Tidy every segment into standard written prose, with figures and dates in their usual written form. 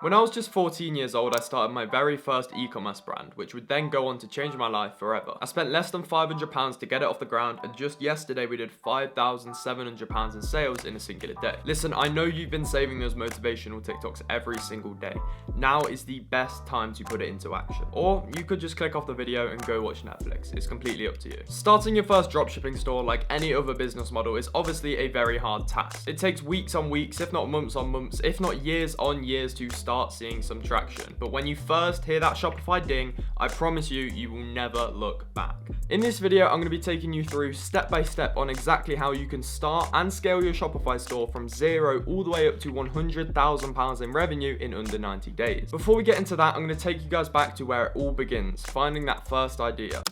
When I was just 14 years old, I started my very first e-commerce brand, which would then go on to change my life forever. I spent less than £500 to get it off the ground, and just yesterday we did £5,700 in sales in a singular day. Listen, I know you've been saving those motivational TikToks every single day. Now is the best time to put it into action. Or you could just click off the video and go watch Netflix. It's completely up to you. Starting your first dropshipping store, like any other business model, is obviously a very hard task. It takes weeks on weeks, if not months on months, if not years on years to start seeing some traction. But when you first hear that Shopify ding, I promise you, you will never look back. In this video, I'm going to be taking you through step by step on exactly how you can start and scale your Shopify store from zero all the way up to £100,000 in revenue in under 90 days. Before we get into that, I'm going to take you guys back to where it all begins, finding that first idea.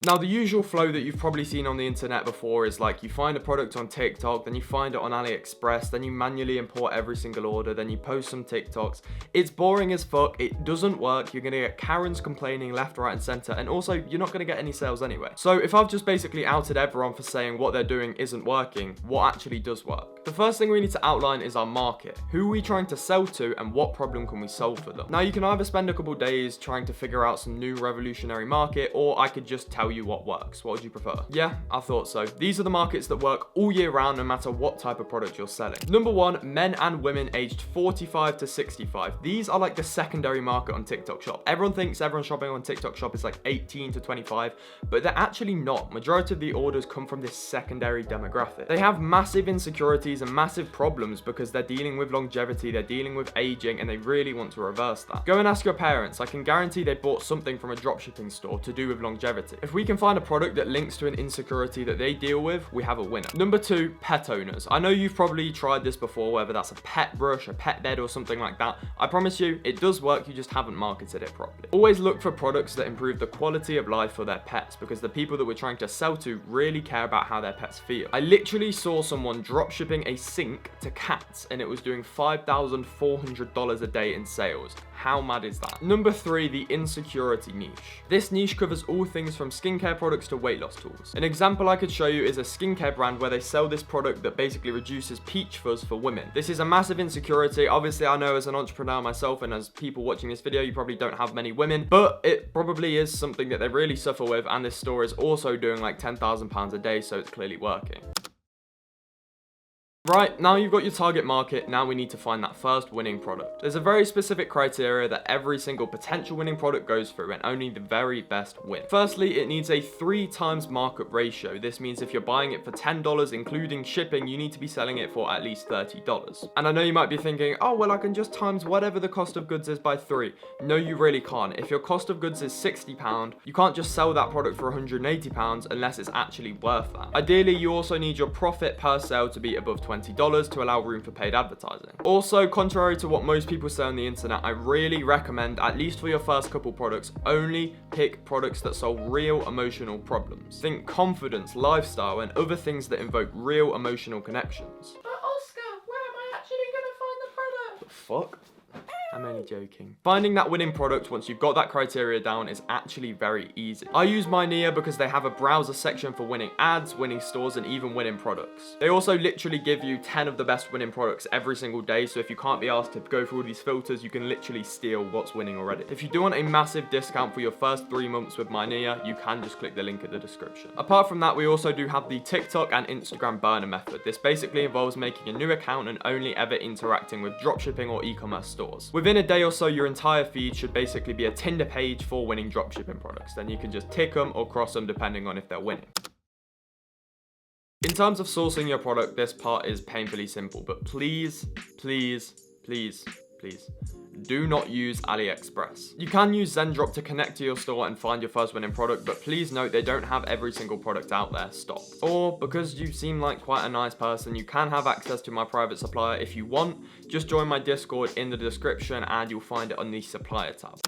Now, the usual flow that you've probably seen on the internet before is like you find a product on TikTok, then you find it on AliExpress, then you manually import every single order, then you post some TikToks. It's boring as fuck. It doesn't work. You're going to get Karens complaining left, right, and center. And also, you're not going to get any sales anyway. So if I've just basically outed everyone for saying what they're doing isn't working, what actually does work? The first thing we need to outline is our market. Who are we trying to sell to and what problem can we solve for them? Now, you can either spend a couple days trying to figure out some new revolutionary market, or I could just tell you what works. What would you prefer? Yeah, I thought so. These are the markets that work all year round, no matter what type of product you're selling. Number one, men and women aged 45 to 65. These are like the secondary market on TikTok Shop. Everyone thinks everyone shopping on TikTok Shop is like 18 to 25, but they're actually not. Majority of the orders come from this secondary demographic. They have massive insecurities and massive problems because they're dealing with longevity, they're dealing with aging, and they really want to reverse that. Go and ask your parents. I can guarantee they bought something from a dropshipping store to do with longevity. If we can find a product that links to an insecurity that they deal with, we have a winner. Number two, pet owners. I know you've probably tried this before, whether that's a pet brush, a pet bed, or something like that. I promise you, it does work, you just haven't marketed it properly. Always look for products that improve the quality of life for their pets, because the people that we're trying to sell to really care about how their pets feel. I literally saw someone drop shipping a sink to cats, and it was doing $5,400 a day in sales. How mad is that? Number three, the insecurity niche. This niche covers all things from skincare products to weight loss tools. An example I could show you is a skincare brand where they sell this product that basically reduces peach fuzz for women. This is a massive insecurity. Obviously, I know as an entrepreneur myself and as people watching this video, you probably don't have many women, but it probably is something that they really suffer with, and this store is also doing like £10,000 a day, so it's clearly working. Right, now you've got your target market, now we need to find that first winning product. There's a very specific criteria that every single potential winning product goes through, and only the very best win. Firstly, it needs a 3 times markup ratio. This means if you're buying it for $10, including shipping, you need to be selling it for at least $30. And I know you might be thinking, oh, well, I can just times whatever the cost of goods is by 3. No, you really can't. If your cost of goods is £60, you can't just sell that product for £180 unless it's actually worth that. Ideally, you also need your profit per sale to be above $20 to allow room for paid advertising. Also, contrary to what most people say on the internet, I really recommend, at least for your first couple products, only pick products that solve real emotional problems. Think confidence, lifestyle, and other things that invoke real emotional connections. But Oscar, where am I actually gonna find the product? Fuck. I'm only joking. Finding that winning product once you've got that criteria down is actually very easy. I use Mynea because they have a browser section for winning ads, winning stores, and even winning products. They also literally give you 10 of the best winning products every single day, so if you can't be asked to go through all these filters, you can literally steal what's winning already. If you do want a massive discount for your first 3 months with Mynea, you can just click the link in the description. Apart from that, we also do have the TikTok and Instagram burner method. This basically involves making a new account and only ever interacting with dropshipping or e-commerce stores. Within a day or so, your entire feed should basically be a Tinder page for winning dropshipping products. Then you can just tick them or cross them depending on if they're winning. In terms of sourcing your product, this part is painfully simple, but please, please, please, please, do not use AliExpress. You can use Zendrop to connect to your store and find your first winning product, but please note they don't have every single product out there stocked. Or, because you seem like quite a nice person, you can have access to my private supplier if you want. Just join my Discord in the description and you'll find it on the supplier tab.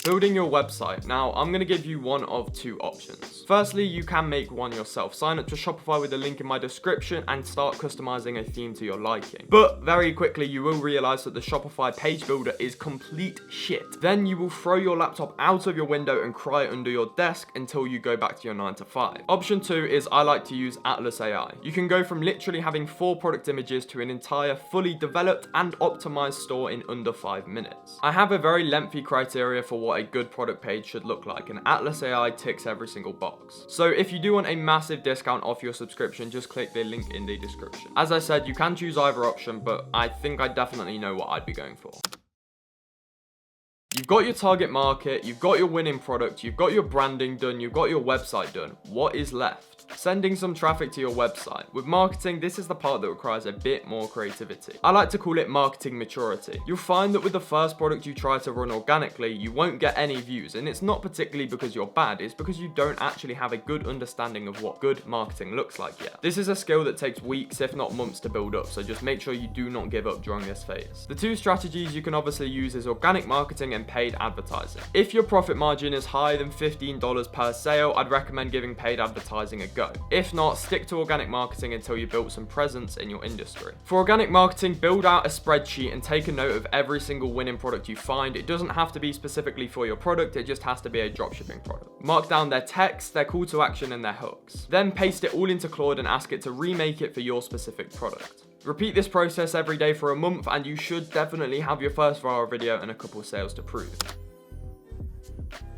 Building your website. Now, I'm going to give you one of two options. Firstly, you can make one yourself. Sign up to Shopify with the link in my description and start customizing a theme to your liking. But very quickly, you will realize that the Shopify page builder is complete shit. Then you will throw your laptop out of your window and cry under your desk until you go back to your 9 to 5. Option 2 is I like to use Atlas AI. You can go from literally having 4 product images to an entire fully developed and optimized store in under 5 minutes. I have a very lengthy criteria for what a good product page should look like, and Atlas AI ticks every single box. So if you do want a massive discount off your subscription, just click the link in the description. As I said, you can choose either option, but I think I definitely know what I'd be going for. You've got your target market, you've got your winning product, you've got your branding done, you've got your website done. What is left? Sending some traffic to your website. With marketing, this is the part that requires a bit more creativity. I like to call it marketing maturity. You'll find that with the first product you try to run organically, you won't get any views, and it's not particularly because you're bad, it's because you don't actually have a good understanding of what good marketing looks like yet. This is a skill that takes weeks, if not months, to build up, so just make sure you do not give up during this phase. The two strategies you can obviously use is organic marketing and paid advertising. If your profit margin is higher than $15 per sale, I'd recommend giving paid advertising a go. If not, stick to organic marketing until you build some presence in your industry. For organic marketing, build out a spreadsheet and take a note of every single winning product you find. It doesn't have to be specifically for your product, it just has to be a dropshipping product. Mark down their text, their call to action, and their hooks. Then paste it all into Claude and ask it to remake it for your specific product. Repeat this process every day for a month and you should definitely have your first viral video and a couple sales to prove.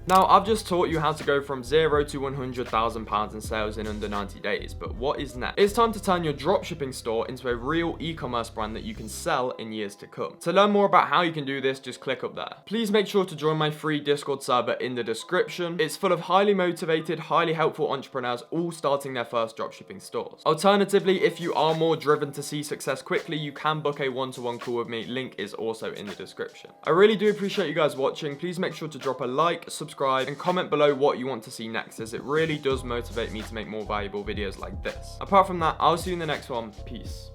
Now, I've just taught you how to go from 0 to £100,000 in sales in under 90 days, but what is next? It's time to turn your dropshipping store into a real e-commerce brand that you can sell in years to come. To learn more about how you can do this, just click up there. Please make sure to join my free Discord server in the description. It's full of highly motivated, highly helpful entrepreneurs all starting their first dropshipping stores. Alternatively, if you are more driven to see success quickly, you can book a one-to-one call with me. Link is also in the description. I really do appreciate you guys watching. Please make sure to drop a like, subscribe, and comment below what you want to see next, as it really does motivate me to make more valuable videos like this. Apart from that, I'll see you in the next one. Peace.